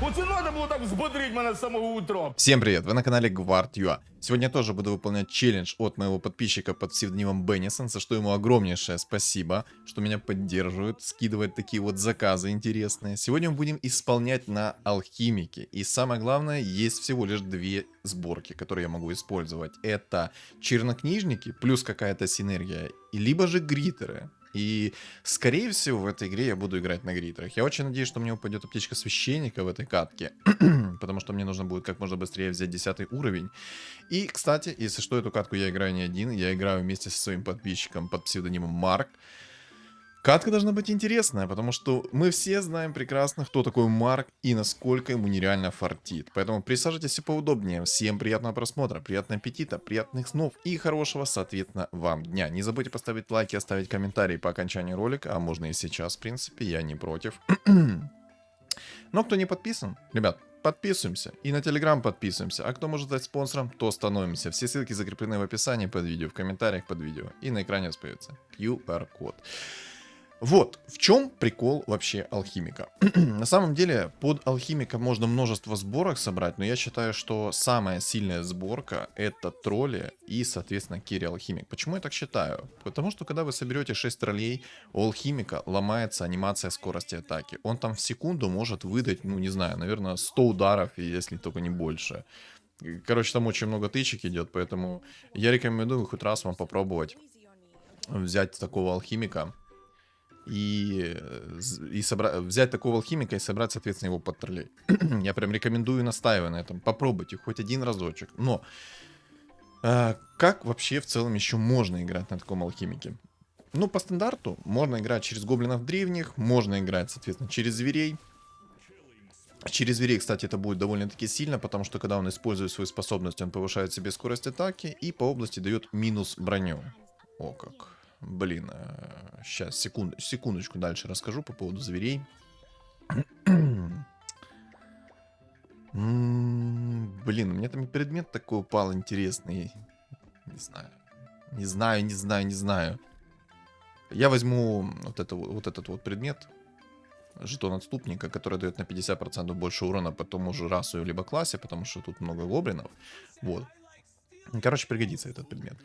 Оце надо було так взбодрить мене з самого утра. Всем привет, вы на канале Guard.ua. Сегодня я тоже буду выполнять челлендж от моего подписчика под псевдонимом Беннисон, за что ему огромнейшее спасибо, что меня поддерживают, скидывает такие вот заказы интересные. Сегодня мы будем исполнять на алхимике. И самое главное, есть всего лишь две сборки, которые я могу использовать. Это чернокнижники плюс какая-то синергия, и либо же гритеры. И, скорее всего, в этой игре я буду играть на гритерах. Я очень надеюсь, что мне упадет аптечка священника в этой катке, потому что мне нужно будет как можно быстрее взять 10 уровень. И, кстати, если что, эту катку я играю не один, я играю вместе со своим подписчиком под псевдонимом Марк. Катка должна быть интересная, потому что мы все знаем прекрасно, кто такой Марк и насколько ему нереально фартит. Поэтому присаживайтесь поудобнее. Всем приятного просмотра, приятного аппетита, приятных снов и хорошего, соответственно, вам дня. Не забудьте поставить лайк и оставить комментарий по окончанию ролика, а можно и сейчас, в принципе, я не против. Но кто не подписан, ребят, подписываемся. И на Telegram подписываемся. А кто может стать спонсором, то становимся. Все ссылки закреплены в описании под видео, в комментариях под видео. И на экране остается QR-код. Вот, в чем прикол вообще алхимика? На самом деле, под алхимика можно множество сборок собрать, но я считаю, что самая сильная сборка это тролли и, соответственно, керри алхимик. Почему я так считаю? Потому что, когда вы соберете 6 троллей, у алхимика ломается анимация скорости атаки. Он там в секунду может выдать, ну, не знаю, наверное, 100 ударов, если только не больше. Короче, там очень много тычек идет, поэтому я рекомендую хоть раз вам попробовать взять такого алхимика. Взять такого алхимика и собрать, соответственно, его под троллей. Я прям рекомендую, настаиваю на этом. Попробуйте хоть один разочек. Но как вообще в целом еще можно играть на таком алхимике? Ну, по стандарту можно играть через гоблинов древних, можно играть, соответственно, через зверей. Через зверей, кстати, это будет довольно-таки сильно, потому что когда он использует свою способность, он повышает себе скорость атаки и по области дает минус броню. О как. Блин, сейчас, секундочку дальше расскажу по поводу зверей. Блин, у меня там предмет такой упал интересный. Не знаю. Я возьму вот этот вот предмет. Жетон отступника, который дает на 50% больше урона по тому же расу либо классе, потому что тут много гоблинов. Вот. Короче, пригодится этот предмет.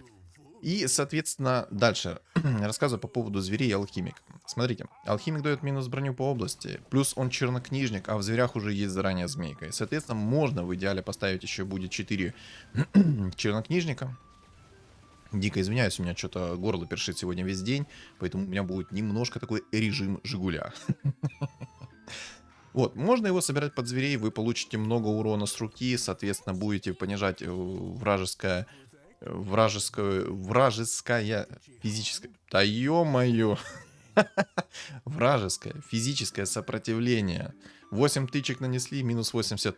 И, соответственно, дальше рассказываю по поводу зверей и алхимик. Смотрите, алхимик дает минус броню по области, плюс он чернокнижник, а в зверях уже есть заранее змейка. И, соответственно, можно в идеале поставить еще будет 4 чернокнижника. Дико извиняюсь, у меня что-то горло першит сегодня весь день, поэтому у меня будет немножко такой режим Жигуля. Вот, можно его собирать под зверей, вы получите много урона с руки, соответственно, будете понижать вражеская физическое, да ё-моё, вражеское физическое сопротивление. 8 тычек нанесли, минус 80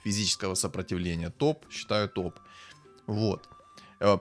физического сопротивления. Топ, считаю топ. Вот.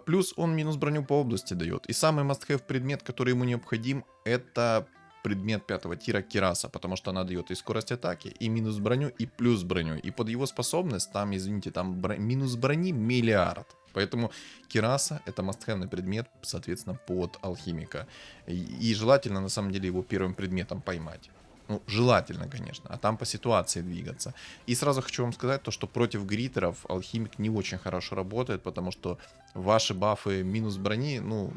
Плюс он минус броню по области дает. И самый must-have предмет, который ему необходим, это предмет 5 тира Кираса, потому что она дает и скорость атаки, и минус броню, и плюс броню. И под его способность, там, извините, там минус брони миллиард. Поэтому Кираса это must-have предмет, соответственно, под алхимика. И желательно, на самом деле, его первым предметом поймать. Ну, желательно, конечно, а там по ситуации двигаться. И сразу хочу вам сказать то, что против гритеров алхимик не очень хорошо работает, потому что ваши бафы минус брони, ну,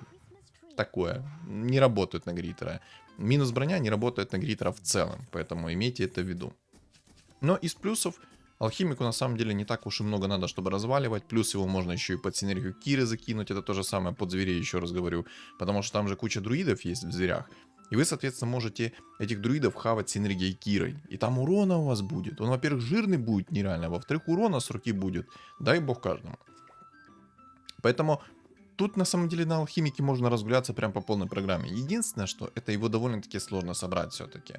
такое, не работают на гритера. Минус броня не работает на гритера в целом, поэтому имейте это в виду. Но из плюсов алхимику на самом деле не так уж и много надо, чтобы разваливать. Плюс его можно еще и под синергию Киры закинуть. Это то же самое под зверей, еще раз говорю. Потому что там же куча друидов есть в зверях. И вы, соответственно, можете этих друидов хавать синергией Кирой. И там урона у вас будет. Он, во-первых, жирный будет нереально. Во-вторых, урона с руки будет. Дай бог каждому. Поэтому тут на самом деле на алхимике можно разгуляться прям по полной программе. Единственное, что это его довольно-таки сложно собрать все-таки.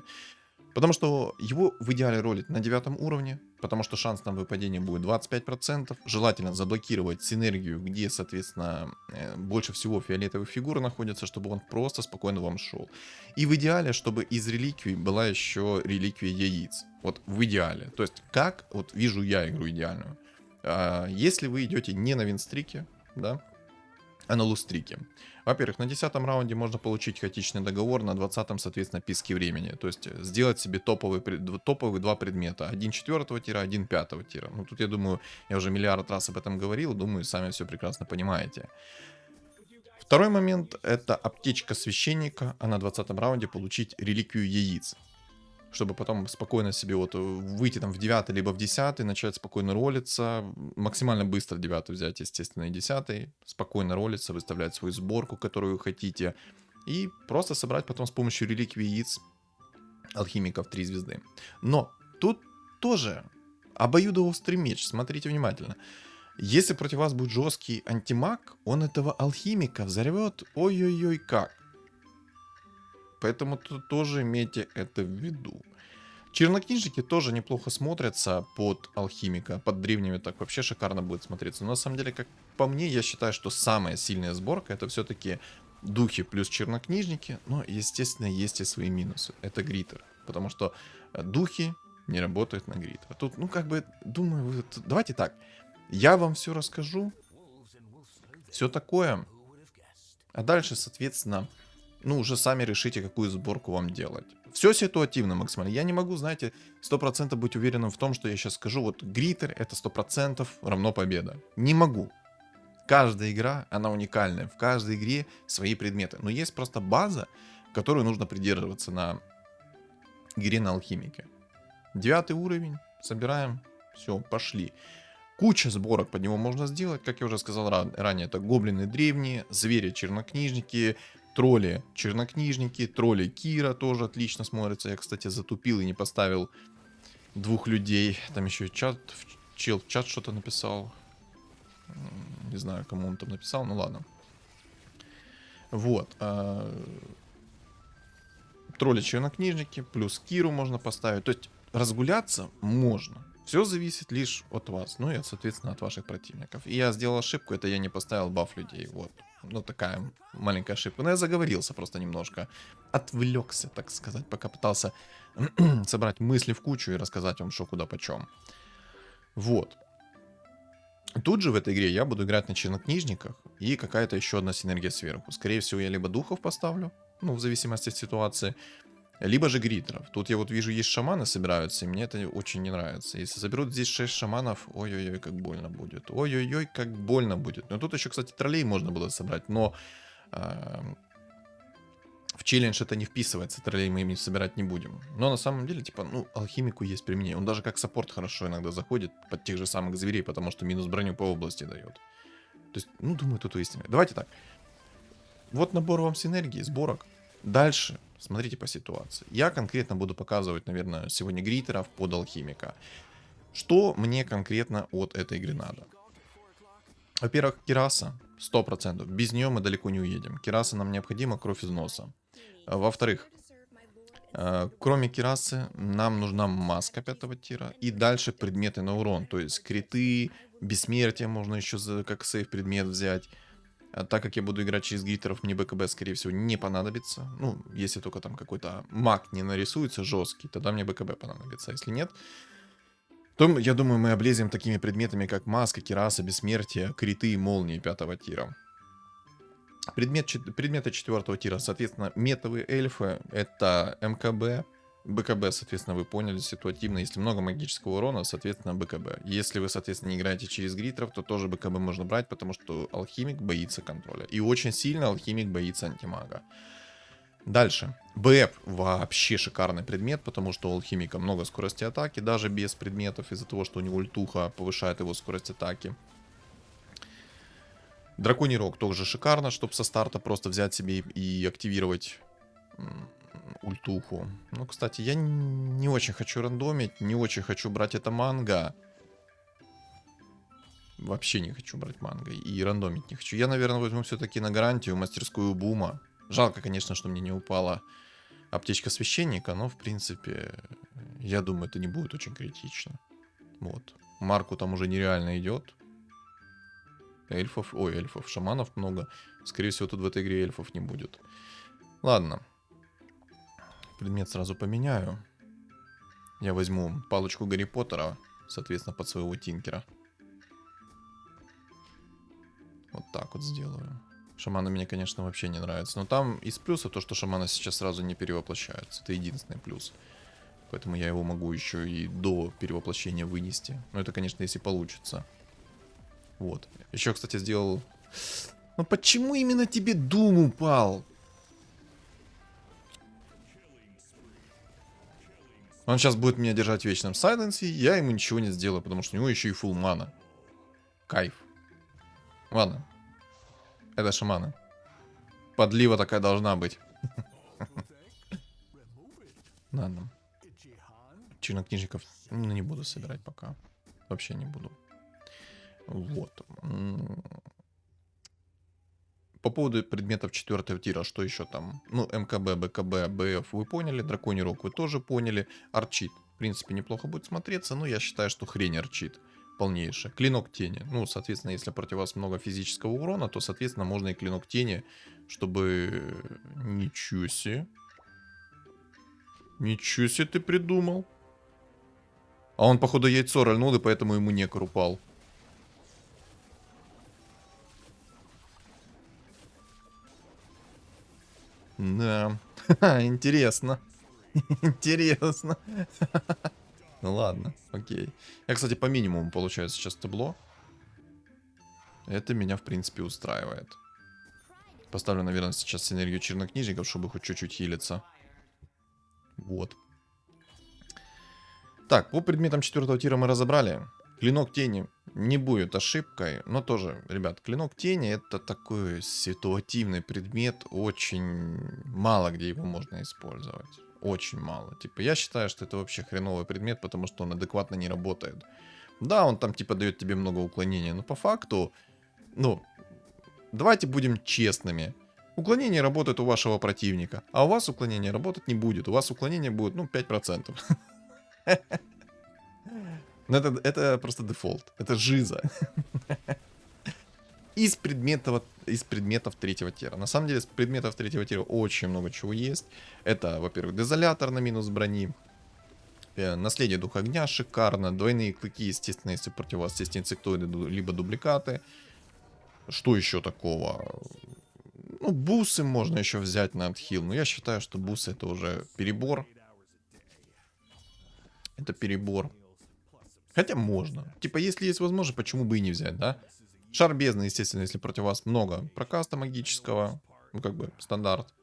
Потому что его в идеале ролить на 9 уровне, потому что шанс на выпадение будет 25%. Желательно заблокировать синергию, где, соответственно, больше всего фиолетовых фигур находится, чтобы он просто спокойно вам шел. И в идеале, чтобы из реликвий была еще реликвия яиц. Вот в идеале. То есть, как вот вижу я игру идеальную. Если вы идете не на винстрике, да, А на лустрике. Во-первых, на 10-м раунде можно получить хаотичный договор, на 20-м, соответственно, писки времени. То есть сделать себе топовые два предмета. Один 4-го тира, один 5-го тира. Ну тут я думаю, я уже миллиард раз об этом говорил, думаю, сами все прекрасно понимаете. Второй момент это аптечка священника, а на 20-м раунде получить реликвию яиц. Чтобы потом спокойно себе вот выйти там в 9 либо в 10, начать спокойно ролиться, максимально быстро 9 взять, естественно, и 10, спокойно ролиться, выставлять свою сборку, которую вы хотите, и просто собрать потом с помощью реликвий яиц алхимиков 3 звезды. Но тут тоже обоюдоострый меч, смотрите внимательно. Если против вас будет жесткий антимаг, он этого алхимика взорвет ой-ой-ой как. Поэтому тут тоже имейте это в виду. Чернокнижники тоже неплохо смотрятся под алхимика, под древними так вообще шикарно будет смотреться. Но на самом деле, как по мне, я считаю, что самая сильная сборка это все-таки духи плюс чернокнижники. Но, естественно, есть и свои минусы. Это гриттер. Потому что духи не работают на гриттер. Тут, ну, как бы, думаю, давайте так. Я вам все расскажу. Все такое. А дальше, соответственно, ну, уже сами решите, какую сборку вам делать. Все ситуативно максимально. Я не могу, знаете, 100% быть уверенным в том, что я сейчас скажу, вот гриттер это 100% равно победа. Не могу. Каждая игра, она уникальная. В каждой игре свои предметы. Но есть просто база, которую нужно придерживаться на игре на алхимике. 9 уровень, собираем, все, пошли. Куча сборок под него можно сделать, как я уже сказал ранее, это гоблины древние, звери чернокнижники, тролли чернокнижники, тролли Кира тоже отлично смотрится. Я, кстати, затупил и не поставил двух людей. Там еще чел в чат что-то написал. Не знаю, кому он там написал, ну ладно. Вот. Тролли чернокнижники, плюс Киру можно поставить. То есть разгуляться можно. Все зависит лишь от вас, ну и, соответственно, от ваших противников. И я сделал ошибку, это я не поставил баф людей, вот. Ну, такая маленькая ошибка. Но я заговорился просто немножко. Отвлекся, так сказать, пока пытался собрать мысли в кучу и рассказать вам, что куда почем. Вот. Тут же в этой игре я буду играть на чернокнижниках и какая-то еще одна синергия сверху. Скорее всего, я либо духов поставлю, ну, в зависимости от ситуации, либо же гриттеров. Тут я вот вижу, есть шаманы собираются, и мне это очень не нравится. Если соберут здесь 6 шаманов, ой-ой-ой, как больно будет. Ой-ой-ой, как больно будет. Но тут еще, кстати, троллей можно было собрать, но в челлендж это не вписывается, троллей мы им собирать не будем. Но на самом деле, типа, ну, алхимику есть применение. Он даже как саппорт хорошо иногда заходит под тех же самых зверей, потому что минус броню по области дает. То есть, ну, думаю, тут истина. Давайте так. Вот набор вам синергии, сборок. Дальше смотрите по ситуации. Я конкретно буду показывать, наверное, сегодня гриттеров под алхимика. Что мне конкретно от этой игры надо? Во-первых, кираса 100%. Без нее мы далеко не уедем. Кираса нам необходима, кровь из носа. Во-вторых, кроме кирасы, нам нужна маска 5 тира. И дальше предметы на урон. То есть криты, бессмертие можно еще как сейф предмет взять. Так как я буду играть через гриттеров, мне БКБ, скорее всего, не понадобится. Ну, если только там какой-то маг не нарисуется жесткий, тогда мне БКБ понадобится. Если нет, то, я думаю, мы облезем такими предметами, как маска, кираса, бессмертие, криты и молнии 5 тира. Предметы 4 тира, соответственно, метовые эльфы, это МКБ, БКБ, соответственно, вы поняли, ситуативно. Если много магического урона, соответственно, БКБ. Если вы, соответственно, не играете через гриттеров, то тоже БКБ можно брать, потому что алхимик боится контроля. И очень сильно алхимик боится антимага. Дальше. БФ вообще шикарный предмет, потому что у алхимика много скорости атаки, даже без предметов, из-за того, что у него ультуха повышает его скорость атаки. Драконий рог тоже шикарно, чтобы со старта просто взять себе и активировать ультуху. Ну, кстати, я не очень хочу рандомить, не очень хочу брать это манго. Вообще не хочу брать манго и рандомить не хочу. Я, наверное, возьму все-таки на гарантию мастерскую бума. Жалко, конечно, что мне не упала аптечка священника, но, в принципе, я думаю, это не будет очень критично. Вот. Марку там уже нереально идет. Эльфов, шаманов много. Скорее всего, тут в этой игре эльфов не будет. Ладно. Предмет сразу поменяю. Я возьму палочку Гарри Поттера, соответственно, под своего Тинкера. Вот так вот сделаю. Шаманы мне, конечно, вообще не нравятся. Но там из плюсов то, что шаманы сейчас сразу не перевоплощаются. Это единственный плюс. Поэтому я его могу еще и до перевоплощения вынести. Но это, конечно, если получится. Вот. Еще, кстати, сделал... Ну почему именно тебе Дум упал? Он сейчас будет меня держать в вечном сайленсе, я ему ничего не сделаю, потому что у него еще и фулл мана. Кайф. Ладно. Это шаманы. Подлива такая должна быть. Ладно. Чернокнижников не буду собирать пока. Вообще не буду. Вот. По поводу предметов 4 тира, что еще там? Ну, МКБ, БКБ, БФ вы поняли, Драконий Рог вы тоже поняли. Арчит, в принципе, неплохо будет смотреться, но я считаю, что хрень арчит. Полнейшая. Клинок тени. Ну, соответственно, если против вас много физического урона, то, соответственно, можно и клинок тени, чтобы... Ничего себе. Ничего себе ты придумал. А он, походу, яйцо рольнул, и поэтому ему некор упал. Да. Интересно. Интересно. Ну ладно, окей. Я, кстати, по минимуму получаю сейчас табло. Это меня, в принципе, устраивает. Поставлю, наверное, сейчас синергию чернокнижников, чтобы хоть чуть-чуть хилиться. Вот. Так, по предметам 4 тира мы разобрали. Клинок тени не будет ошибкой, но тоже, ребят, клинок тени это такой ситуативный предмет, очень мало где его можно использовать. Очень мало. Типа, я считаю, что это вообще хреновый предмет, потому что он адекватно не работает. Да, он там типа дает тебе много уклонений, но по факту, ну, давайте будем честными. Уклонение работает у вашего противника, а у вас уклонение работать не будет. У вас уклонение будет, ну, 5%. Но это просто дефолт. Это жиза. Из предметов 3 тира. На самом деле, из предметов 3 тира очень много чего есть. Это, во-первых, дезолятор на минус брони. Наследие духа огня шикарно. Двойные клыки, естественно, если против вас есть инсектоиды, либо дубликаты. Что еще такого? Ну, бусы можно еще взять на отхил. Но я считаю, что бусы это уже перебор. Это перебор. Хотя можно. Типа, если есть возможность, почему бы и не взять, да? Шар бездны, естественно, если против вас много прокаста магического. Ну, как бы, стандарт.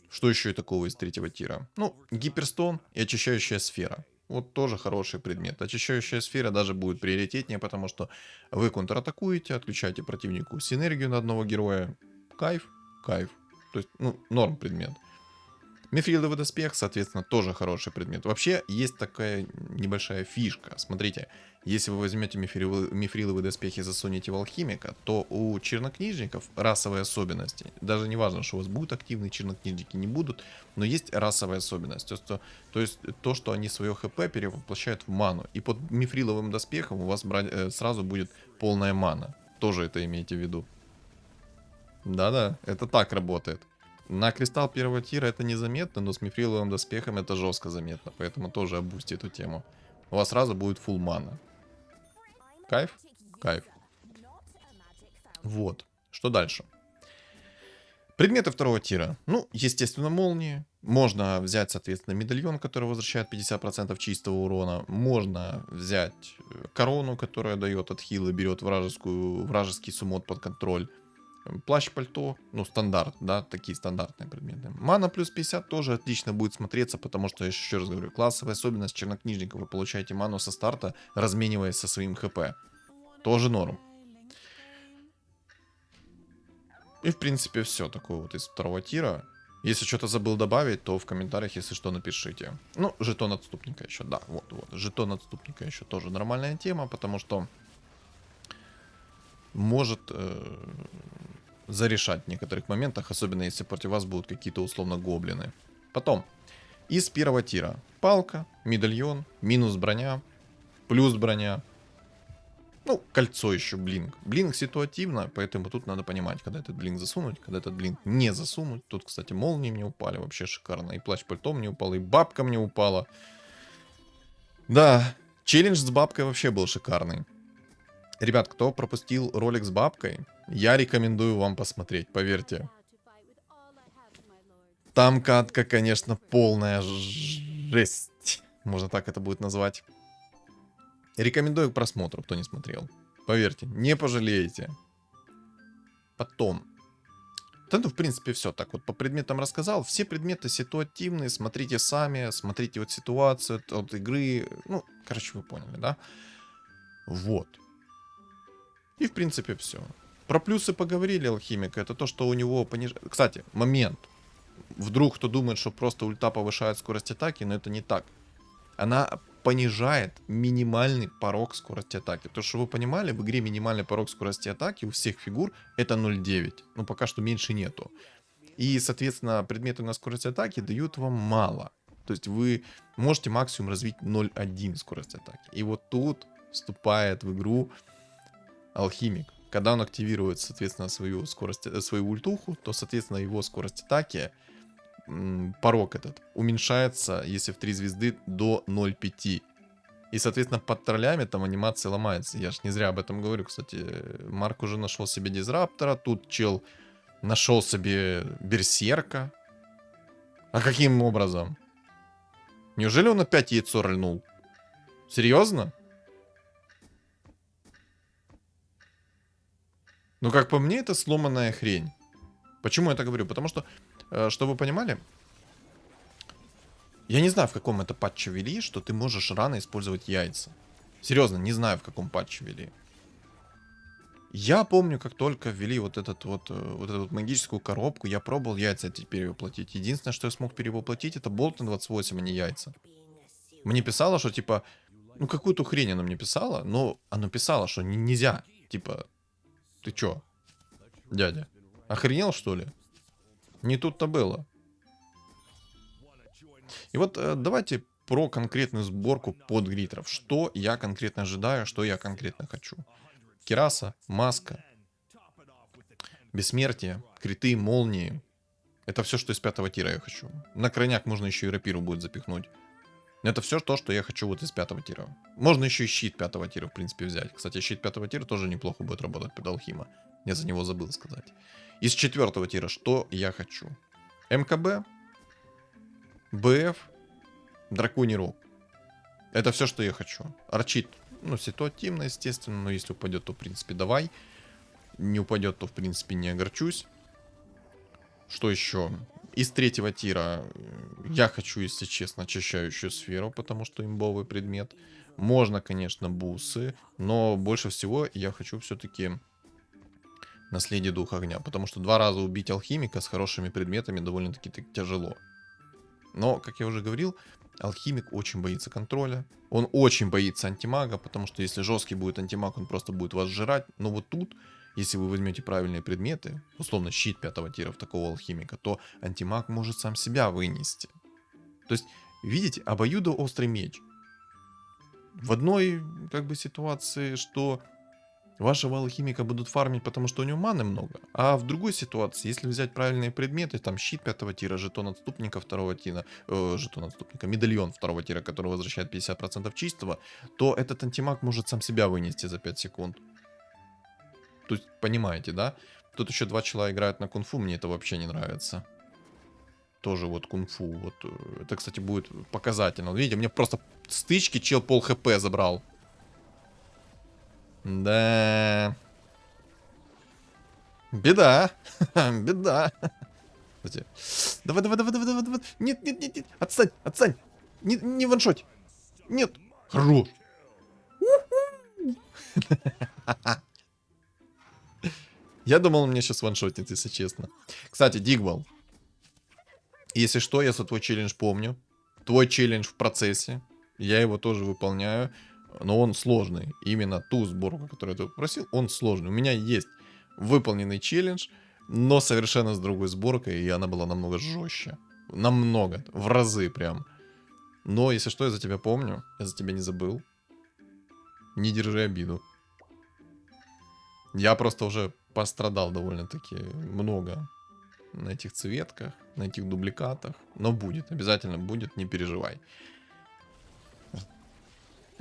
Что еще и такого из 3 тира? Ну, гиперстон и очищающая сфера. Вот тоже хороший предмет. Очищающая сфера даже будет приоритетнее, потому что вы контратакуете, отключаете противнику синергию на одного героя. Кайф, кайф. То есть, ну, норм предмет. Мифриловый доспех, соответственно, тоже хороший предмет. Вообще, есть такая небольшая фишка. Смотрите, если вы возьмете мифриловые доспехи и засунете в алхимика, то у чернокнижников расовые особенности. Даже не важно, что у вас будут активные чернокнижники, не будут, но есть расовая особенность. То есть то, что они свое хп перевоплощают в ману. И под мифриловым доспехом у вас сразу будет полная мана. Тоже это имейте в виду. Да-да, это так работает. На кристалл 1 тира это незаметно, но с мифриловым доспехом это жестко заметно. Поэтому тоже обусти эту тему. У вас сразу будет фулл мана. Кайф? Кайф. Вот. Что дальше? Предметы 2 тира. Ну, естественно, молнии. Можно взять, соответственно, медальон, который возвращает 50% чистого урона. Можно взять корону, которая дает отхил и берет вражеский суммот под контроль. Плащ-пальто, ну, стандарт, да, такие стандартные предметы. Мана плюс 50 тоже отлично будет смотреться, потому что, еще раз говорю, классовая особенность чернокнижника. Вы получаете ману со старта, размениваясь со своим хп. Тоже норм. И, в принципе, все такое вот из 2 тира. Если что-то забыл добавить, то в комментариях, если что, напишите. Ну, жетон отступника еще, да, вот. Жетон отступника еще тоже нормальная тема, потому что может зарешать в некоторых моментах, особенно если против вас будут какие-то условно гоблины. Потом, из 1 тира. Палка, медальон, минус броня, плюс броня. Ну, кольцо еще, блинк. Блинк ситуативно, поэтому тут надо понимать, когда этот блинк засунуть, когда этот блинк не засунуть. Тут, кстати, молнии мне упали, вообще шикарно. И плащ-пальто мне упало, и бабка мне упала. Да, челлендж с бабкой вообще был шикарный. Ребят, кто пропустил ролик с бабкой, я рекомендую вам посмотреть, поверьте. Там катка, конечно, полная жесть. Можно так это будет назвать. Рекомендую к просмотру, кто не смотрел. Поверьте, не пожалеете. Потом. Да, ну, в принципе, все. Так вот, по предметам рассказал. Все предметы ситуативные. Смотрите сами. Смотрите вот ситуацию от игры. Ну, короче, вы поняли, да? Вот. И, в принципе, все. Про плюсы поговорили алхимика. Это то, что у него понижает... Кстати, момент. Вдруг кто думает, что просто ульта повышает скорость атаки, но это не так. Она понижает минимальный порог скорости атаки. То, что вы понимали, в игре минимальный порог скорости атаки у всех фигур это 0.9. Ну, пока что меньше нету. И, соответственно, предметы на скорость атаки дают вам мало. То есть вы можете максимум развить 0.1 скорость атаки. И вот тут вступает в игру алхимик. Когда он активирует, соответственно, свою скорость, свою ультуху, то, соответственно, его скорость атаки, порог этот, уменьшается, если в 3 звезды, до 0.5. И, соответственно, под троллями там анимация ломается. Я ж не зря об этом говорю. Кстати, Марк уже нашел себе дизраптора. Тут чел нашел себе берсерка. А каким образом? Неужели он опять яйцо рыльнул? Серьезно? Ну, как по мне, это сломанная хрень. Почему я так говорю? Потому что, чтобы вы понимали, я не знаю, в каком это патче ввели, что ты можешь рано использовать яйца. Серьезно, не знаю, в каком патче ввели. Я помню, как только ввели вот эту вот магическую коробку, я пробовал яйца эти перевоплотить. Единственное, что я смог перевоплотить, это болт на 28, а не яйца. Мне писало, что типа, ну какую-то хрень оно мне писало, но оно писало, что нельзя. Типа, ты чё, дядя, охренел что ли? Не тут-то было. И вот давайте про конкретную сборку под гритеров. Что я конкретно ожидаю, что я конкретно хочу. Кираса, маска, бессмертие, криты, молнии. Это все, что из 5 тира я хочу. На крайняк можно еще и рапиру будет запихнуть. Это все то, что я хочу вот из 5 тира. Можно еще и щит 5 тира, в принципе, взять. Кстати, щит 5 тира тоже неплохо будет работать под алхима. Я за него забыл сказать. Из 4 тира что я хочу? МКБ, БФ, драконий рог. Это все, что я хочу. Арчит, ну, ситуативно, естественно, но если упадет, то, в принципе, давай. Не упадет, то, в принципе, не огорчусь. Что еще? Из 3 тира я хочу, если честно, очищающую сферу, потому что имбовый предмет. Можно, конечно, бусы, но больше всего я хочу все-таки наследие духа огня, потому что 2 раза убить алхимика с хорошими предметами довольно-таки тяжело. Но, как я уже говорил, алхимик очень боится контроля. Он очень боится антимага, потому что если жесткий будет антимаг, он просто будет вас сжирать. Но вот тут, если вы возьмете правильные предметы, условно щит 5 тира в такого алхимика, то антимаг может сам себя вынести. То есть, видите, обоюдоострый меч. В одной, как бы, ситуации, что вашего алхимика будут фармить, потому что у него маны много. А в другой ситуации, если взять правильные предметы, там щит 5 тира, жетон отступника 2 тира, жетон отступника, медальон 2 тира, который возвращает 50% чистого, то этот антимаг может сам себя вынести за 5 секунд. То есть, понимаете, да? Тут еще 2 чела играют на кунг-фу, мне это вообще не нравится. Тоже вот кунг-фу. Вот, это, кстати, будет показательно. Видите, мне просто стычки чел пол хп забрал. Да. Беда. Беда. Давай, давай, давай, давай, давай, давай. Нет, нет, нет, нет. Отстань, отстань. Не ваншоть. Нет. Хорош. Я думал, он меня сейчас ваншотит, если честно. Кстати, Дигвал. Если что, я за твой челлендж помню. Твой челлендж в процессе. Я его тоже выполняю. Но он сложный. Именно ту сборку, которую я попросил, он сложный. У меня есть выполненный челлендж, но совершенно с другой сборкой, и она была намного жестче. Намного. В разы прям. Но, если что, я за тебя помню. Я за тебя не забыл. Не держи обиду. Я просто уже пострадал довольно-таки много на этих цветках, на этих дубликатах. Но будет, обязательно будет, не переживай.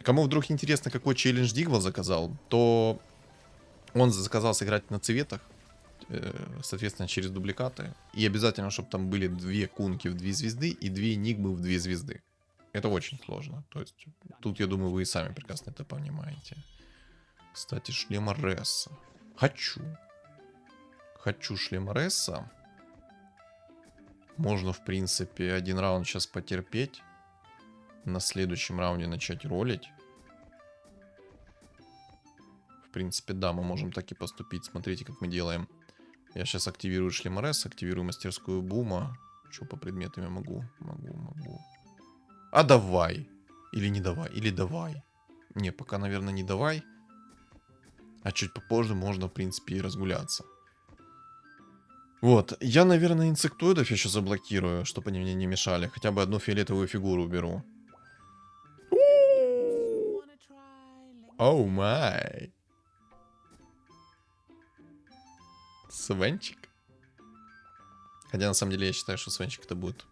Кому вдруг интересно, какой челлендж Дигвал заказал, то он заказал сыграть на цветах, соответственно, через дубликаты. И обязательно, чтобы там были 2 кунки в 2 звезды и 2 нигмы в 2 звезды. Это очень сложно. То есть, тут, я думаю, вы и сами прекрасно это понимаете. Кстати, шлем Аресса. Хочу шлем Аресса. Можно, в принципе, один раунд сейчас потерпеть. На следующем раунде начать ролить. В принципе, да, мы можем так и поступить. Смотрите, как мы делаем. Я сейчас активирую шлем РС, активирую мастерскую бума. Что по предметам я могу? Могу. А давай. Или не давай, или давай. Не, пока, наверное, не давай. А чуть попозже можно, в принципе, и разгуляться. Вот, я, наверное, инсектоидов еще заблокирую, чтобы они мне не мешали. Хотя бы одну фиолетовую фигуру уберу. Оу май. Свенчик. Хотя на самом деле я считаю, что Свенчик это будет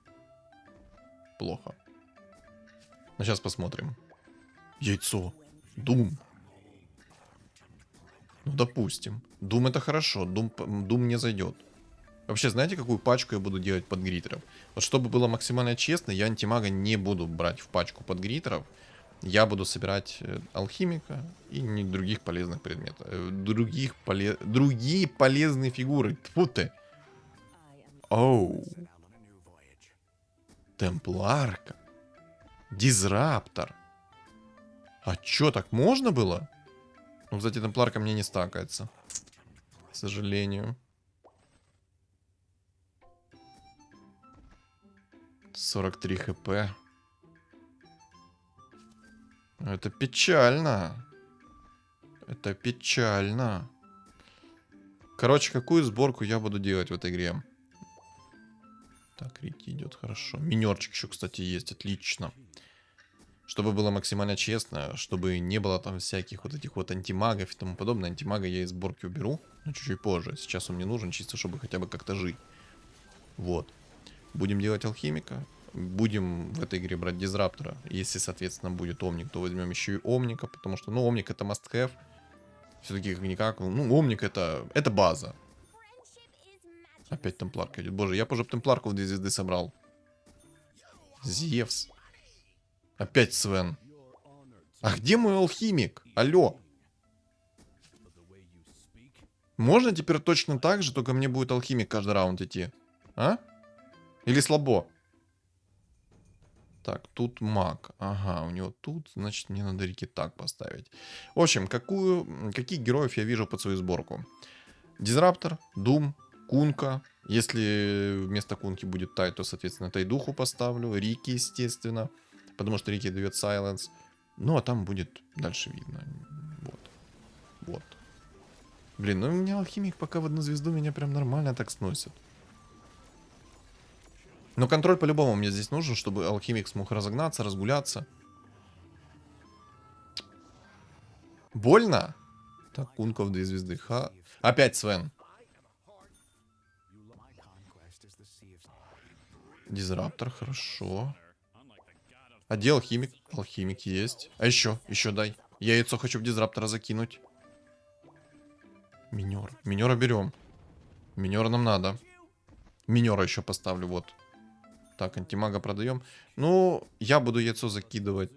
плохо. Но сейчас посмотрим. Яйцо. Дум. Ну, допустим. Дум это хорошо. Дум не зайдет. Вообще, знаете, какую пачку я буду делать под гритеров? Вот чтобы было максимально честно, я антимага не буду брать в пачку под гритеров. Я буду собирать алхимика и других полезных предметов. Другие полезные фигуры. Тьфу ты. Оу. Темпларка. Дизраптор. А чё, так можно было? Ну, кстати, темпларка мне не стакается. К сожалению. 43 хп. Это печально. Это печально. Короче, какую сборку я буду делать в этой игре? Так, Рики идет хорошо. Минерчик еще, кстати, есть. Отлично. Чтобы было максимально честно, чтобы не было там всяких вот этих вот антимагов и тому подобное. Антимага я из сборки уберу, но чуть-чуть позже. Сейчас он мне нужен, чисто чтобы хотя бы как-то жить. Вот. Будем делать алхимика. Будем в этой игре брать дизраптора. Если, соответственно, будет омник, то возьмем еще и омника, потому что, ну, омник это must have. Все-таки как-никак, ну, омник это база. Опять темпларка идет. Боже, я бы уже темпларку в 2 звезды собрал. Зевс. Опять Свен. А где мой алхимик? Алло. Можно теперь точно так же, только мне будет алхимик каждый раунд идти? А? Или слабо? Так, тут маг. Ага, у него тут, значит, мне надо Рики так поставить. В общем, каких героев я вижу под свою сборку? Дизраптор, Дум, Кунка. Если вместо Кунки будет Тай, то, соответственно, Тайдуху поставлю. Рики, естественно. Потому что Рики дает Сайленс. Ну, а там будет дальше видно. Вот. Блин, ну у меня алхимик пока в 1 звезду меня прям нормально так сносит. Но контроль по-любому мне здесь нужен, чтобы алхимик смог разогнаться, разгуляться. Больно? Так, Кунка в 2 звезды. Опять Свен. Дизраптор, хорошо. А где алхимик? Алхимик есть. А еще дай. Я яйцо хочу в дизраптора закинуть. Минер. Минера берем. Минера нам надо. Минера еще поставлю, вот. Так, антимага продаем. Ну, я буду яйцо закидывать.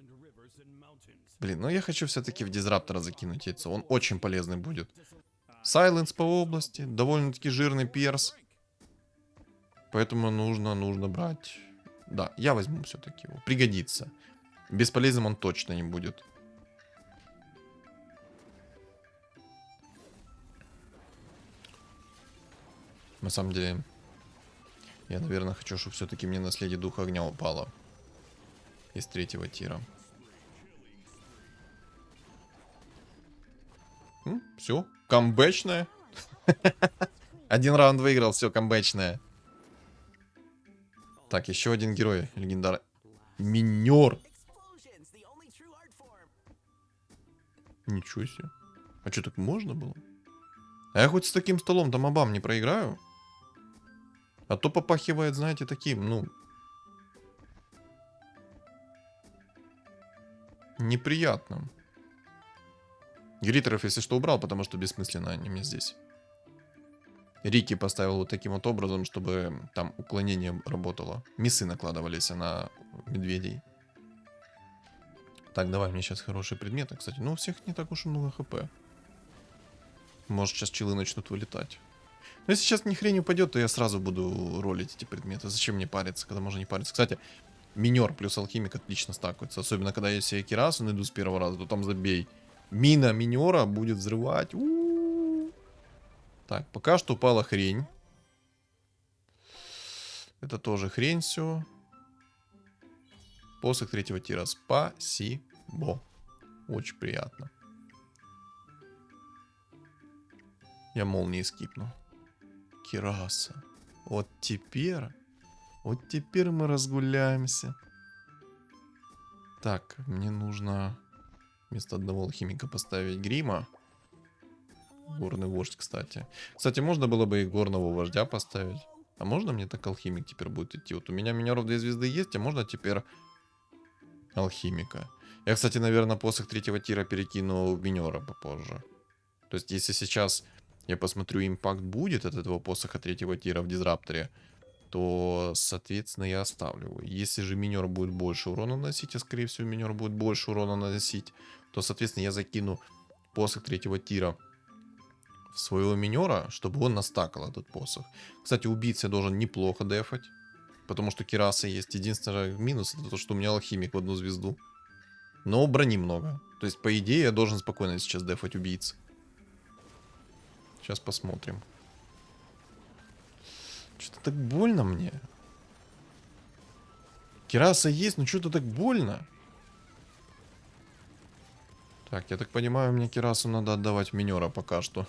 Блин, ну я хочу все-таки в дизраптора закинуть яйцо. Он очень полезный будет. Сайленс по области. Довольно-таки жирный перс. Поэтому нужно брать. Да, я возьму все-таки его. Пригодится. Бесполезным он точно не будет. На самом деле, я, наверное, хочу, чтобы все-таки мне наследие духа огня упало. Из 3-го тира. Все, камбэчная. 1 раунд выиграл, все, камбэчная. Так, еще один герой легендарный. Минер. Ничего себе. А что, так можно было? А я хоть с таким столом там мобам не проиграю? А то попахивает, знаете, таким, ну... Неприятно. Гритеров, если что, убрал, потому что бессмысленно они мне здесь. Рики поставил вот таким вот образом, чтобы там уклонение работало. Миссы накладывались на медведей. Так, давай, мне сейчас хорошие предметы, кстати. Ну, у всех не так уж и много хп. Может, сейчас чилы начнут вылетать. Но если сейчас ни хрень упадет, то я сразу буду ролить эти предметы. Зачем мне париться, когда можно не париться? Кстати, минер плюс алхимик отлично стакаются. Особенно, когда я себе кирасу найду с первого раза, то там забей. Мина минера будет взрывать. Так, пока что упала хрень. Это тоже хрень все. Посох 3-го тира. Спасибо. Очень приятно. Я молнии скипну. Кираса. Вот теперь мы разгуляемся. Так, мне нужно вместо одного алхимика поставить грима. Горный вождь, кстати. Кстати, можно было бы и горного вождя поставить. А можно мне так алхимик теперь будет идти? Вот у меня минеров 2 звезды есть, а можно теперь алхимика. Я, кстати, наверное, посох 3-го тира перекину в минера попозже. То есть, если сейчас я посмотрю, импакт будет от этого посоха 3-го тира в дизрапторе, то, соответственно, я оставлю его. Если же минер будет больше урона наносить, а скорее всего минер будет больше урона наносить, то, соответственно, я закину посох 3-го тира в своего минера, чтобы он настакал этот посох. Кстати, убийца должен неплохо дефать, потому что кираса есть. Единственный минус это то, что у меня алхимик в 1 звезду. Но брони много. То есть, по идее, я должен спокойно сейчас дефать убийц. Сейчас посмотрим. Что-то так больно мне. Кираса есть, но что-то так больно. Так, я так понимаю, мне кирасу надо отдавать в минера пока что.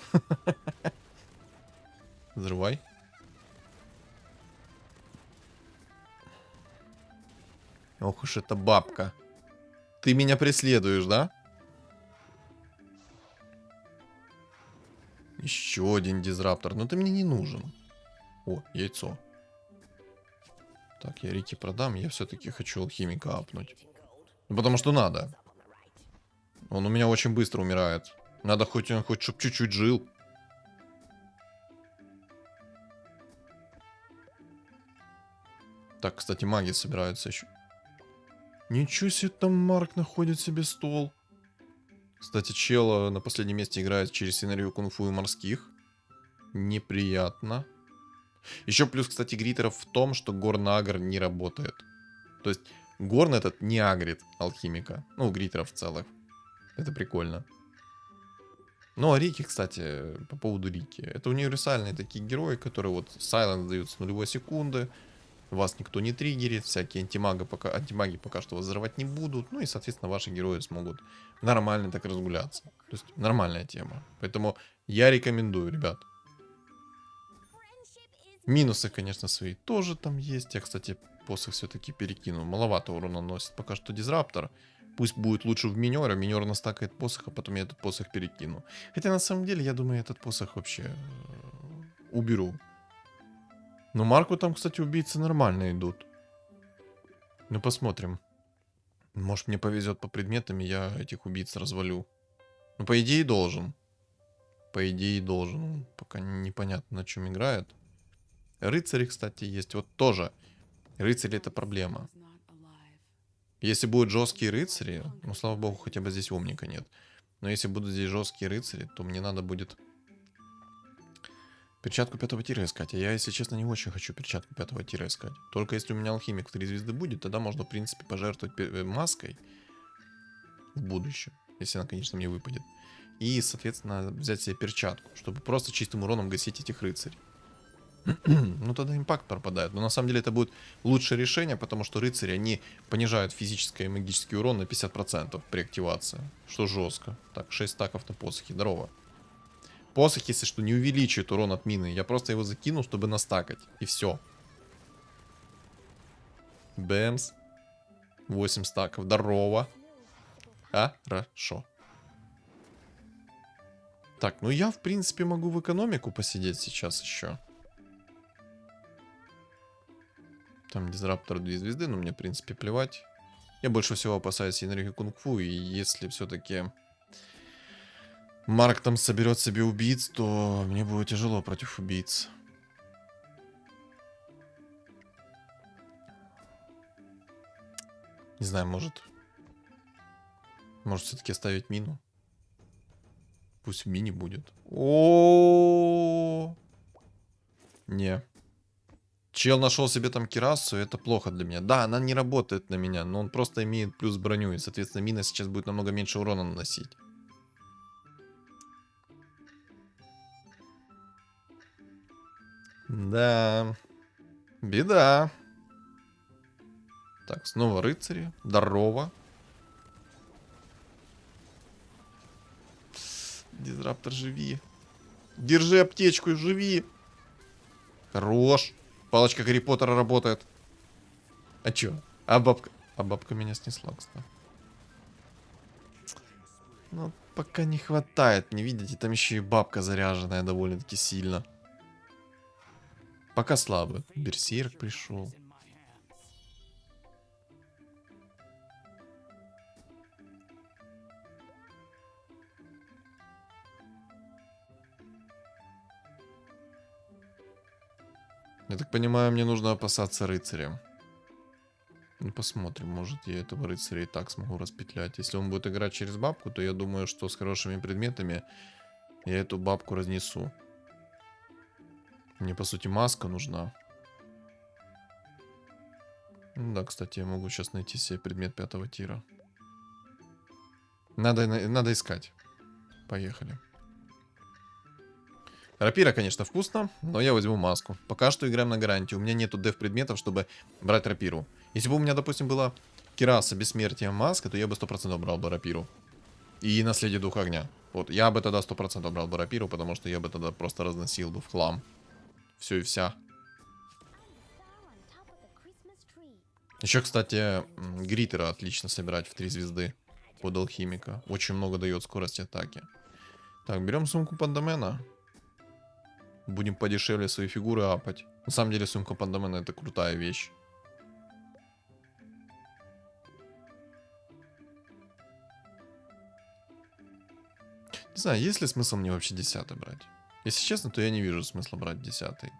Взрывай. Ох уж эта бабка. Ты меня преследуешь, да? Еще один дизраптор. Но ты мне не нужен. О, яйцо. Так, я Рики продам. Я все-таки хочу алхимика апнуть. Ну, потому что надо. Он у меня очень быстро умирает. Надо хоть он хоть чтоб чуть-чуть жил. Так, кстати, маги собираются еще. Ничего себе, там Марк находит себе стол. Кстати, чел на последнем месте играет через сценарию кунг-фу и морских. Неприятно. Еще плюс, кстати, гритеров в том, что горн-агр не работает. То есть горн этот не агрит алхимика. Ну, гритеров в целых. Это прикольно. Ну, а Рики, кстати, по поводу Рики. Это универсальные такие герои, которые вот сайленс дают с 0 секунды. Вас никто не триггерит. Всякие антимаги пока что вас взрывать не будут. Ну и, соответственно, ваши герои смогут нормально так разгуляться. То есть нормальная тема. Поэтому я рекомендую, ребят. Минусы, конечно, свои тоже там есть. Я, кстати, посох все-таки перекину. Маловато урона носит пока что дизраптор. Пусть будет лучше в минере. Минер настакает посох, а потом я этот посох перекину. Хотя, на самом деле, я думаю, этот посох вообще уберу. Но Марку там, кстати, убийцы нормально идут. Ну, посмотрим. Может, мне повезет по предметам, и я этих убийц развалю. Ну, по идее, должен. По идее, должен. Пока непонятно, на чем играет. Рыцари, кстати, есть. Вот тоже. Рыцари — это проблема. Если будут жесткие рыцари, ну, слава богу, хотя бы здесь умника нет. Но если будут здесь жесткие рыцари, то мне надо будет перчатку 5-го тира искать. А я, если честно, не очень хочу перчатку 5-го тира искать. Только если у меня алхимик в 3 звезды будет, тогда можно, в принципе, пожертвовать маской в будущем. Если она, конечно, мне выпадет. И, соответственно, взять себе перчатку, чтобы просто чистым уроном гасить этих рыцарей. Ну, тогда импакт пропадает. Но на самом деле это будет лучшее решение, потому что рыцари, они понижают физический и магический урон на 50% при активации. Что жестко. Так, 6 стаков на посохе. Здорово. Посох, если что, не увеличивает урон от мины. Я просто его закину, чтобы настакать. И все. Бэмс. 8 стаков. Здорово. Хорошо. Так, ну я, в принципе, могу в экономику посидеть сейчас еще. Там дизраптор 2 звезды, но мне, в принципе, плевать. Я больше всего опасаюсь энергии кунг-фу, и если все-таки Марк там соберет себе убийц, то мне будет тяжело против убийц. Не знаю, может все-таки оставить мину? Пусть в мини будет. О, не. Чел нашел себе там кирасу, это плохо для меня. Да, она не работает на меня, но он просто имеет плюс броню, и, соответственно, мина сейчас будет намного меньше урона наносить. Да, беда. Так, снова рыцари. Здорово. Дизраптор, живи. Держи аптечку и живи. Хорош. Палочка Гарри Поттера работает. А чё? А бабка меня снесла, кстати. Ну, пока не хватает. Не видите, там еще и бабка заряженная довольно-таки сильно. Пока слабо. Берсерк пришел. Я так понимаю, мне нужно опасаться рыцаря. Ну, посмотрим, может я этого рыцаря и так смогу распетлять. Если он будет играть через бабку, то я думаю, что с хорошими предметами я эту бабку разнесу. Мне, по сути, маска нужна. Ну да, кстати, я могу сейчас найти себе предмет 5-го тира. Надо искать. Поехали. Рапира, конечно, вкусно, но я возьму маску. Пока что играем на гарантию. У меня нету деф предметов, чтобы брать рапиру. Если бы у меня, допустим, была кираса, бессмертие, маска, то я бы 100% брал бы рапиру. И наследие духа огня. Вот, я бы тогда 100% брал бы рапиру, потому что я бы тогда просто разносил бы в хлам. Все и вся. Еще, кстати, гритера отлично собирать в 3 звезды под алхимика. Очень много дает скорости атаки. Так, берем сумку пандамена. Будем подешевле свои фигуры апать. На самом деле сумка пандамена это крутая вещь. Не знаю, есть ли смысл мне вообще 10-й брать? Если честно, то я не вижу смысла брать 10-й.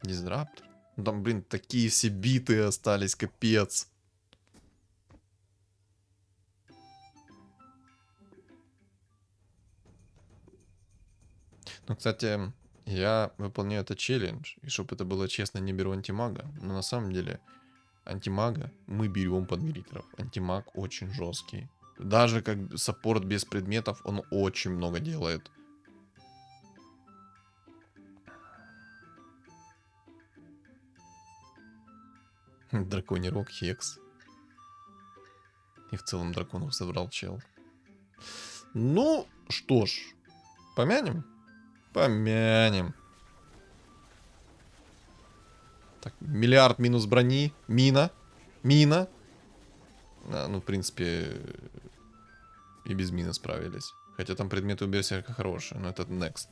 Дизраптор. Ну там, блин, такие все битые остались, капец. Ну, кстати, я выполняю этот челлендж, и чтобы это было честно, не беру антимага. Но на самом деле, антимага мы берем под гритеров. Антимаг очень жесткий. Даже как саппорт без предметов, он очень много делает. Драконий рог, хекс. И в целом драконов собрал чел. Ну, что ж. Помянем? Помянем. Так, миллиард минус брони. Мина. Мина. А, ну, в принципе, и без мины справились. Хотя там предметы у берсерка хорошие, но это next.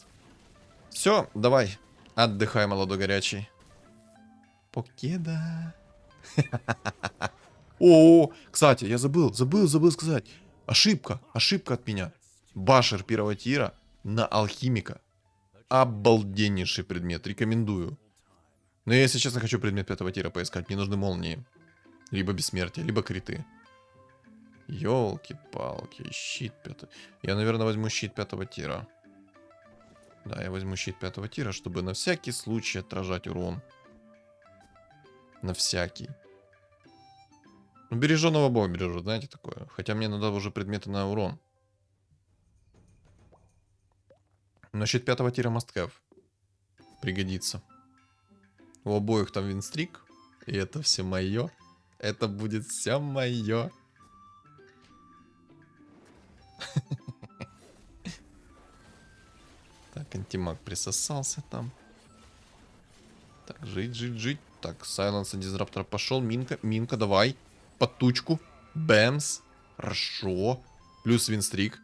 Все, давай. Отдыхай, молодой горячий. Покеда. О, кстати, я забыл сказать. Ошибка от меня. Башер 1-го тира на алхимика. Обалденнейший предмет, рекомендую. Но я, если честно, хочу предмет 5-го тира поискать. Мне нужны молнии. Либо бессмертие, либо криты. Ёлки-палки, щит 5. Я, наверное, возьму щит 5-го тира. Да, я возьму щит 5-го тира, чтобы на всякий случай отражать урон. На всякий. Ну, береженого бога бережет, знаете, такое. Хотя мне надо уже предметы на урон. Но щит 5-го тира must have. Пригодится. У обоих там винстрик. И это все мое. Это будет все мое. Так, антимаг присосался там. Так, жить. Так, сайленс дизраптора пошел. Минка, давай. Под тучку. Бэмс. Хорошо. Плюс винстрик.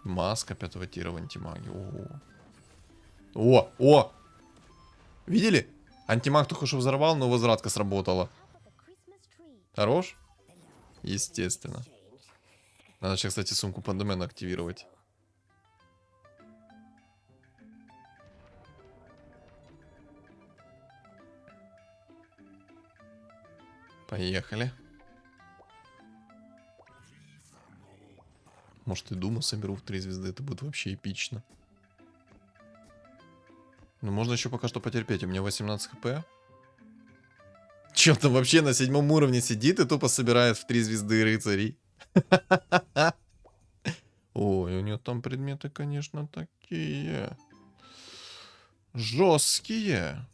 Маска 5-го тира в антимаге. О. Видели? Антимаг только что взорвал, но возвратка сработала. Хорош? Естественно. Надо сейчас, кстати, сумку под домен активировать. Поехали. Может, и Думу соберу в 3 звезды, это будет вообще эпично. Но можно еще пока что потерпеть, у меня 18 хп. Че там вообще на 7 уровне сидит и тупо собирает в 3 звезды рыцарей. Ой, у нее там предметы, конечно, такие. Жесткие.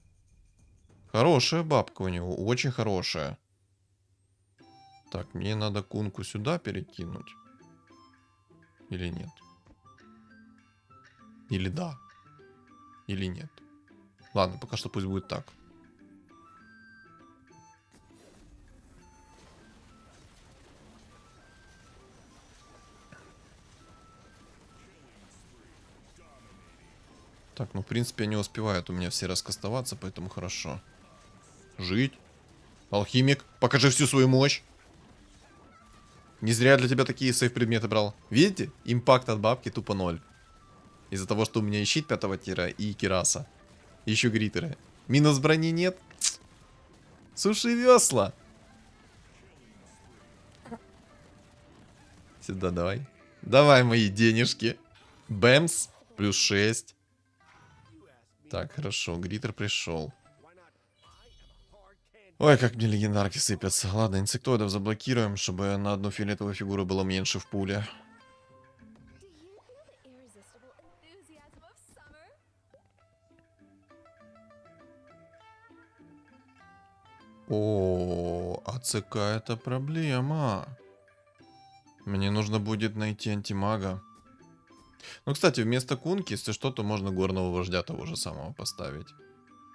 Хорошая бабка у него, очень хорошая. Так, мне надо кунку сюда перекинуть. Или нет? Или да? Или нет? Ладно, пока что пусть будет так. Так, ну в принципе они успевают у меня все раскастоваться, поэтому хорошо. Жить. Алхимик, покажи всю свою мощь. Не зря я для тебя такие сейф-предметы брал. Видите? Импакт от бабки тупо 0. Из-за того, что у меня и щит 5 тира, и кираса. И еще гритеры. Минус брони нет. Суши весла. Сюда давай. Давай мои денежки. Бэмс. Плюс 6. Так, хорошо. Гритер пришел. Ой, как мне легендарки сыпятся. Ладно, инсектоидов заблокируем, чтобы на одну фиолетовую фигуру было меньше в пуле. О, АЦК это проблема. Мне нужно будет найти антимага. Ну, кстати, вместо кунки, если что-то, можно горного вождя того же самого поставить.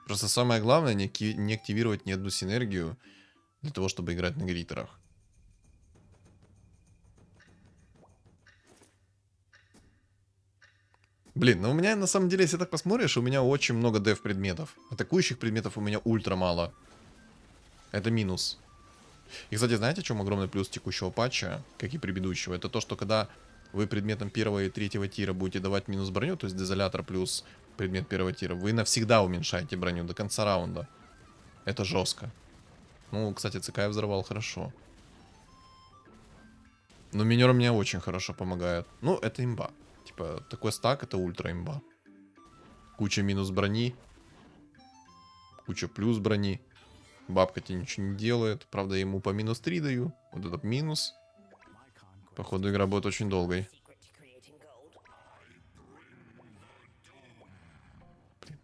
Просто самое главное не активировать ни одну синергию для того, чтобы играть на гритерах. Блин, ну у меня на самом деле, если так посмотришь, у меня очень много деф предметов. Атакующих предметов у меня ультра мало. Это минус. И, кстати, знаете, в чем огромный плюс текущего патча, как и предыдущего? Это то, что когда вы предметом 1 и 3 тира будете давать минус броню, то есть дезолятор плюс предмет 1 тира, вы навсегда уменьшаете броню до конца раунда. Это жестко. Ну, кстати, ЦК я взорвал хорошо. Но минер мне очень хорошо помогает. Ну, это имба. Типа, такой стак это ультра имба. Куча минус брони. Куча плюс брони. Бабка тебе ничего не делает. Правда, я ему по минус 3 даю. Вот этот минус. Походу, игра будет очень долгой. Блин.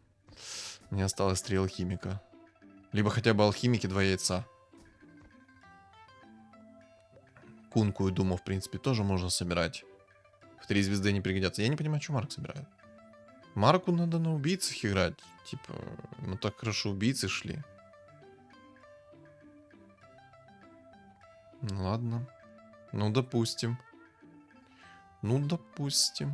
Мне осталось 3 алхимика. Либо хотя бы алхимики 2 яйца. Кунку и Думу, в принципе, тоже можно собирать. В 3 звезды не пригодятся. Я не понимаю, что Марк собирает. Марку надо на убийцах играть. Типа, ну так хорошо убийцы шли. Ну ладно. Ну, допустим. Ну, допустим.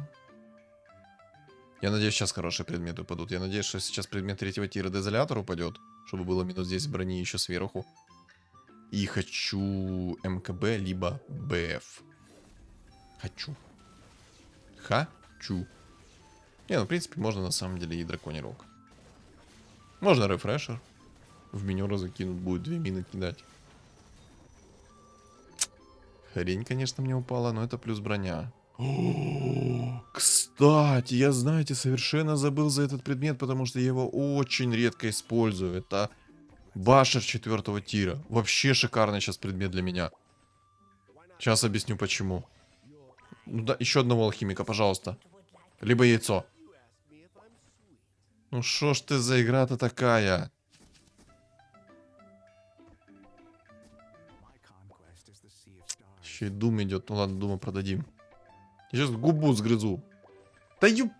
Я надеюсь, сейчас хорошие предметы упадут. Я надеюсь, что сейчас предмет 3 тира дезолятор упадет. Чтобы было минус 10 брони еще сверху. И хочу МКБ, либо БФ. Хочу. Хочу. Не, ну, в принципе, можно на самом деле и драконий рог. Можно рефрешер. В меню закинуть будет 2 мины кидать. Хрень, конечно, мне упала, но это плюс броня. О, кстати, я, знаете, совершенно забыл за этот предмет, потому что я его очень редко использую. Это башер 4 тира. Вообще шикарный сейчас предмет для меня. Сейчас объясню почему. Ну да, еще одного алхимика, пожалуйста. Либо яйцо. Ну шо ж ты за игра-то такая? Еще и Дум идет. Ну ладно, Дума продадим. Я сейчас губу сгрызу. Да ю...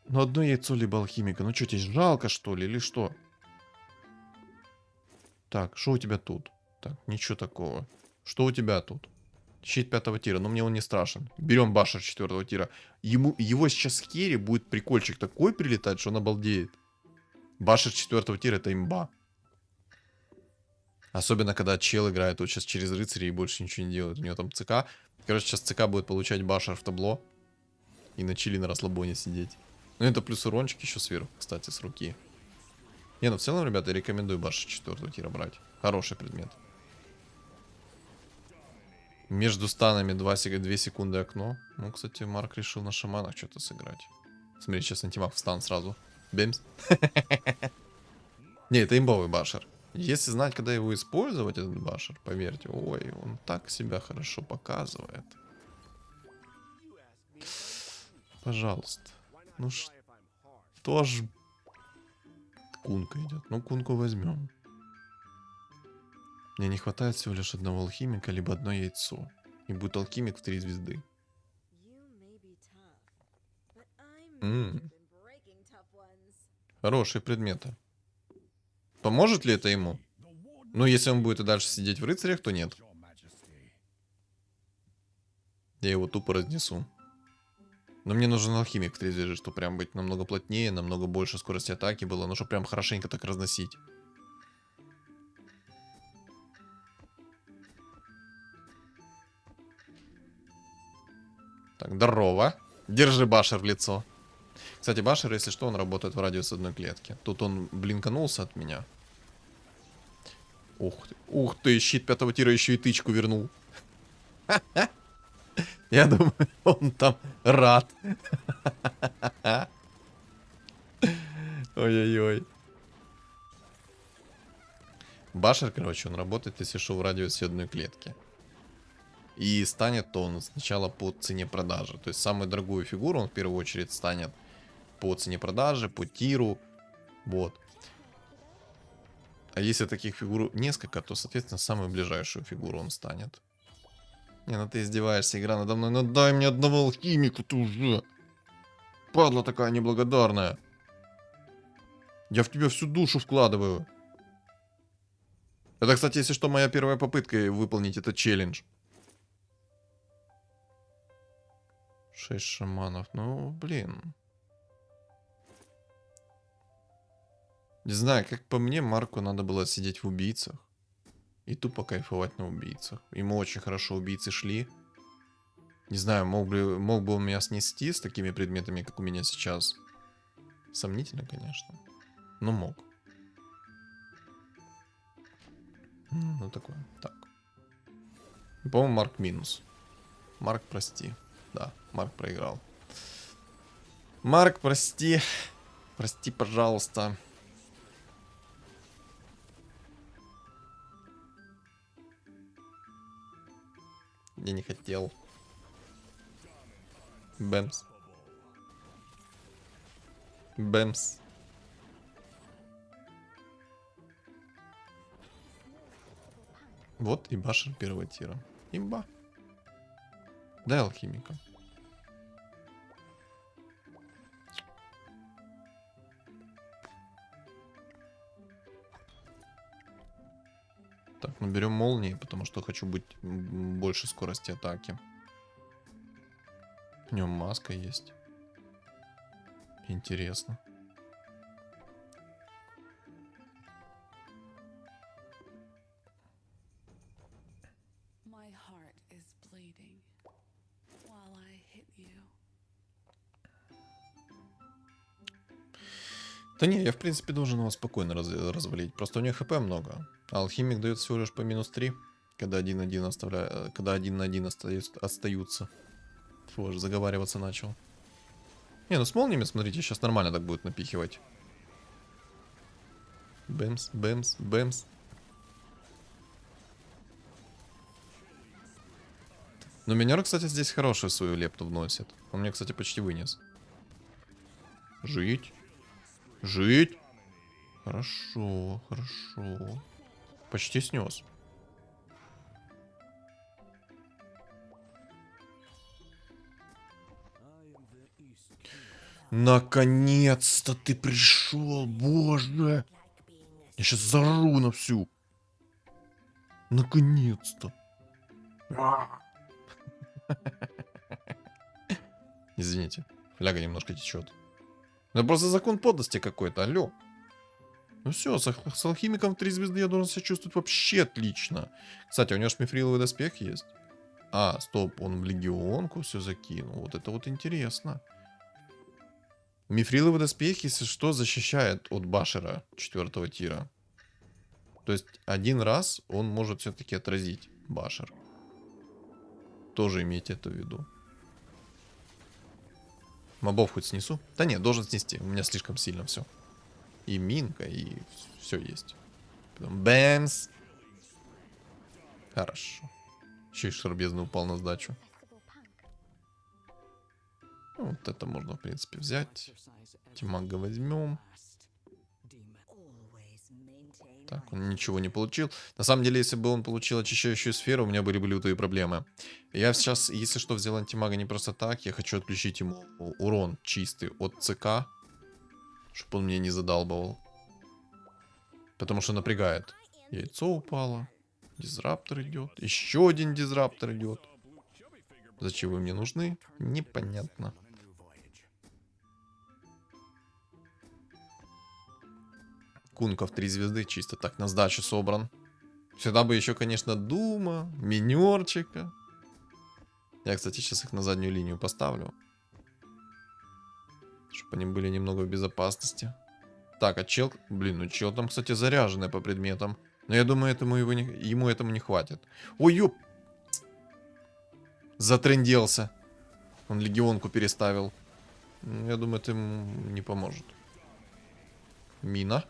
Ну одно яйцо, либо алхимика. Ну что, тебе жалко, что ли, или что? Так, что у тебя тут? Так, ничего такого. Что у тебя тут? Щит 5 тира, но мне он не страшен. Берем башер 4 тира. Его сейчас с керри будет прикольчик такой прилетать, что он обалдеет. Башер 4 тира это имба. Особенно, когда чел играет вот сейчас через рыцаря и больше ничего не делает. У него там ЦК. Короче, сейчас ЦК будет получать башер в табло. И на чили на расслабоне сидеть. Ну это плюс урончик еще сверху, кстати, с руки. Не, ну в целом, ребята, я рекомендую башер 4 тира брать. Хороший предмет. Между станами 2 секунды окно. Ну, кстати, Марк решил на шаманах что-то сыграть. Смотри, сейчас антимаг в стан сразу. Бемс. Не, это имбовый башер. Если знать, когда его использовать, этот башер, поверьте, ой, он так себя хорошо показывает. Пожалуйста. Ну что ж... Кунка идет. Ну, кунку возьмем. Мне не хватает всего лишь одного алхимика, либо одно яйцо. И будет алхимик в 3 звезды. Хорошие предметы. Поможет ли это ему? Ну, если он будет и дальше сидеть в рыцарях, то нет. Я его тупо разнесу. Но мне нужен алхимик в 3 звезды, чтобы прям быть намного плотнее, намного больше скорости атаки было. Ну, чтобы прям хорошенько так разносить. Так, здорово. Держи башер в лицо. Кстати, башер, если что, он работает в радиусе одной клетки. Тут он блинканулся от меня. Ух ты, щит 5 тира еще и тычку вернул. Я думаю, он там рад. Ой-ой-ой. Башер, короче, он работает, если что, в радиусе одной клетки. И станет он сначала по цене продажи. То есть самую дорогую фигуру он в первую очередь станет по цене продажи, по тиру. Вот. А если таких фигур несколько, то, соответственно, самую ближайшую фигуру он станет. Не, ну ты издеваешься, игра надо мной. Ну дай мне одного алхимика ты уже. Падла такая неблагодарная. Я в тебя всю душу вкладываю. Это, кстати, если что, моя первая попытка выполнить этот челлендж. 6 шаманов. Ну, блин. Не знаю, как по мне, Марку надо было сидеть в убийцах. И тупо кайфовать на убийцах. Ему очень хорошо убийцы шли. Не знаю, мог бы он меня снести с такими предметами, как у меня сейчас. Сомнительно, конечно. Но мог. Ну, такое. Так. По-моему, Марк минус. Марк, прости. Да, Марк проиграл. Марк, прости. Прости, пожалуйста. Я не хотел. Бэмс. Бэмс. Вот и башер первого тира. Имба. Дай алхимика. Так, ну берем молнии, потому что хочу быть больше скорости атаки. У него маска есть. Интересно. Да не, я в принципе должен его спокойно развалить. Просто у него хп много. А алхимик дает всего лишь по -3, когда 1-1 оставляет, когда 1 на 1 остаются. Фу, аж заговариваться начал. Не, ну с молниями, смотрите, сейчас нормально так будет напихивать. Бэмс, бэмс, бэмс. Но Минер, кстати, здесь хорошую свою лепту вносит. Он мне, кстати, почти вынес. Жить. Жить. Хорошо, хорошо. Почти снес. Наконец-то ты пришел, боже. Я сейчас зару на всю. Наконец-то. Извините, фляга немножко течет. Это просто закон подлости какой-то, алло. Ну все, с алхимиком 3 звезды я должен себя чувствовать вообще отлично. Кстати, у него ж мифриловый доспех есть. А, стоп, он в легионку все закинул. Вот это вот интересно. Мифриловый доспех, если что, защищает от башера 4 тира. То есть один раз он может все-таки отразить башер. Тоже имейте это в виду. Мобов хоть снесу? Да нет, должен снести. У меня слишком сильно все. И минка, и все есть. Потом бэмс. Хорошо. Еще и шарбезный упал на сдачу. Ну, вот это можно, в принципе, взять. Тимага возьмем. Так, он ничего не получил. На самом деле, если бы он получил очищающую сферу, у меня были бы лютые проблемы. Я сейчас, если что, взял антимага не просто так. Я хочу отключить ему урон чистый от ЦК. Чтобы он мне не задалбывал. Потому что напрягает. Яйцо упало. Дизраптор идет. Еще один дизраптор идет. Зачем вы мне нужны? Непонятно. Кунков 3 звезды чисто так на сдачу собран. Сюда бы еще, конечно, Дума, Минерчика. Я, кстати, сейчас их на заднюю линию поставлю. Чтобы они были немного в безопасности. Так, а чел... Блин, ну чел там, кстати, заряженный по предметам. Но я думаю, ему этому не хватит. Ой, ёп! Затренделся. Он легионку переставил. Я думаю, это ему не поможет. Мина.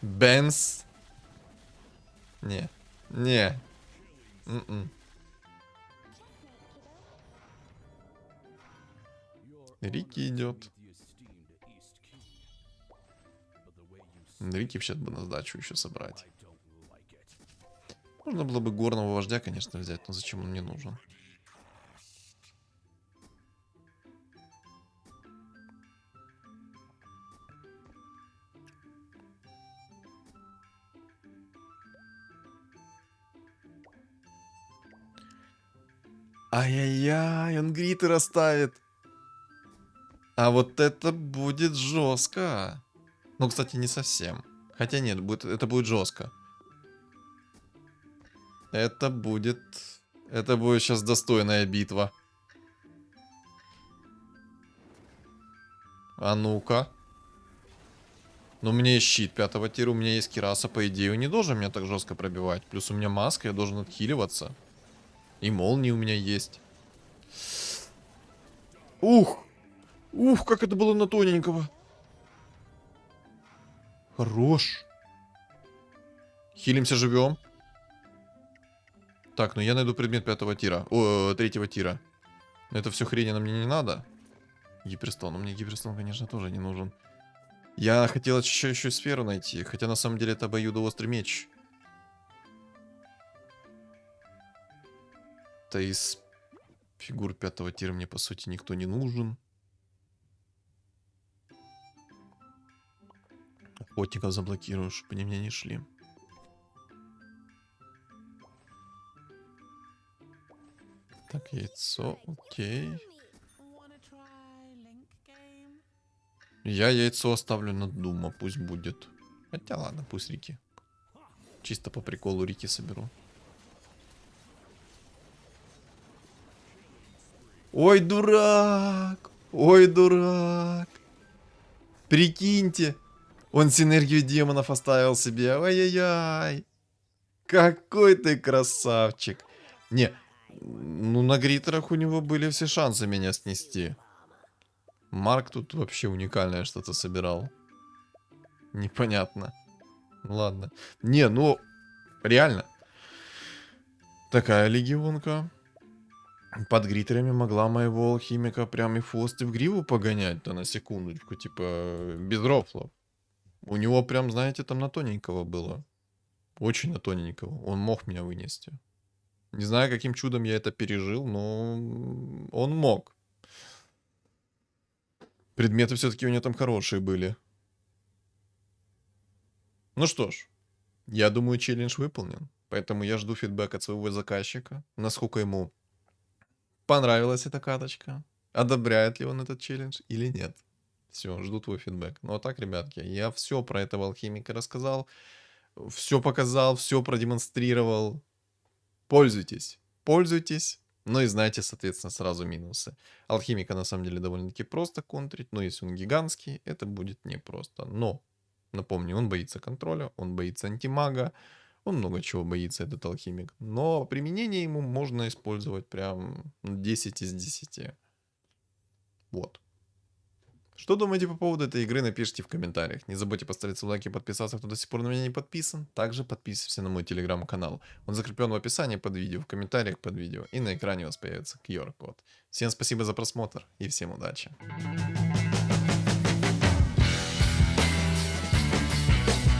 Бенс. Не. Не. Рики идет. Рики сейчас бы на сдачу еще собрать. Можно было бы горного вождя, конечно, взять, но зачем он мне нужен? Ай-яй-яй, он гриты расставит. А вот это будет жестко. Ну, кстати, не совсем. Хотя нет, это будет жестко. Это будет сейчас достойная битва. А ну-ка. Ну, у меня есть щит 5 тира, у меня есть Кираса, по идее, он не должен меня так жестко пробивать. Плюс у меня маска, я должен отхиливаться. И молнии у меня есть. Ух! Ух, как это было на тоненького. Хорош. Хилимся, живем. Так, ну я найду предмет 5 тира. О, 3 тира. Это все хрень, нам мне не надо. Гиперстон. Ну, мне гиперстон, конечно, тоже не нужен. Я хотел очищающую сферу найти. Хотя на самом деле это обоюдоострый меч. Да из фигур 5 тира мне, по сути, никто не нужен. Охотников заблокирую, чтобы они меня не шли. Так, яйцо, окей. Я яйцо оставлю на Дума, пусть будет. Хотя ладно, пусть Рики. Чисто по приколу Рики соберу. Ой, дурак! Ой, дурак! Прикиньте! Он синергию демонов оставил себе. Ай-яй-яй! Какой ты красавчик! Не, ну на гритерах у него были все шансы меня снести. Марк тут вообще уникальное что-то собирал. Непонятно. Ладно. Не, ну, реально. Такая легионка. Под гритерами могла моего алхимика прям и в хвост и в гриву погонять-то на секундочку. Типа, без рофлов. У него прям, знаете, там на тоненького было. Очень на тоненького. Он мог меня вынести. Не знаю, каким чудом я это пережил, но он мог. Предметы все-таки у него там хорошие были. Ну что ж, я думаю, челлендж выполнен. Поэтому я жду фидбэк от своего заказчика. Насколько ему понравилась эта каточка. Одобряет ли он этот челлендж или нет. Все, жду твой фидбэк. Ну а так, ребятки, я все про этого алхимика рассказал, все показал, все продемонстрировал. Пользуйтесь, пользуйтесь. Ну и знайте, соответственно, сразу минусы. Алхимика на самом деле довольно-таки просто контрить, но если он гигантский, это будет непросто. Но, напомню, он боится контроля, он боится антимага, он много чего боится, этот алхимик. Но применение ему можно использовать прям 10 из 10. Вот. Что думаете по поводу этой игры, напишите в комментариях. Не забудьте поставить лайк и подписаться, кто до сих пор на меня не подписан. Также подписывайтесь на мой телеграм-канал. Он закреплен в описании под видео, в комментариях под видео. И на экране у вас появится QR-код. Всем спасибо за просмотр и всем удачи.